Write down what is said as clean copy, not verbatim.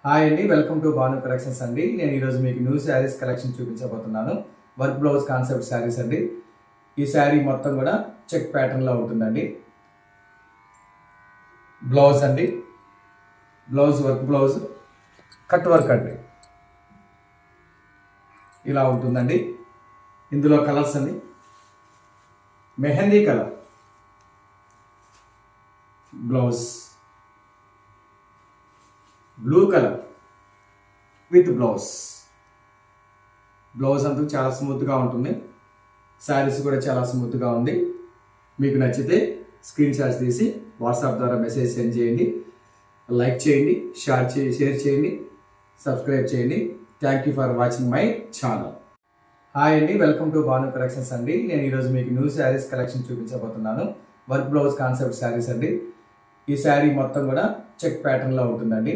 Hi అండి, welcome to Bhanu collections అండి. నేను ఈరోజు మీకు న్యూ శారీస్ కలెక్షన్ చూపించబోతున్నాను. వర్క్ బ్లౌజ్ కాన్సెప్ట్ శారీస్ అండి. ఈ శారీ మొత్తం కూడా చెక్ ప్యాటర్న్లో ఉంటుందండి. బ్లౌజ్ అండి, blouse work blouse cut work అండి, ఇలా ఉంటుందండి. ఇందులో కలర్స్ అండి, mehndi colour blouse, blue colour with blouse. Blouse అంతా చాలా స్మూత్గా ఉంటుంది. శారీస్ కూడా చాలా స్మూత్గా ఉంది. మీకు నచ్చితే స్క్రీన్ షాట్స్ తీసి వాట్సాప్ ద్వారా మెసేజ్ సెండ్ చేయండి. లైక్ చేయండి, షేర్ చేయండి, సబ్స్క్రైబ్ చేయండి. Thank you for watching my channel. Hi అండి, వెల్కమ్ టు భాను కలెక్షన్స్ అండి. నేను ఈరోజు మీకు న్యూ శారీస్ కలెక్షన్ చూపించబోతున్నాను. వర్క్ బ్లౌజ్ కాన్సెప్ట్ శారీస్ అండి. ఈ శారీ మొత్తం కూడా చెక్ ప్యాటర్న్లో ఉంటుందండి.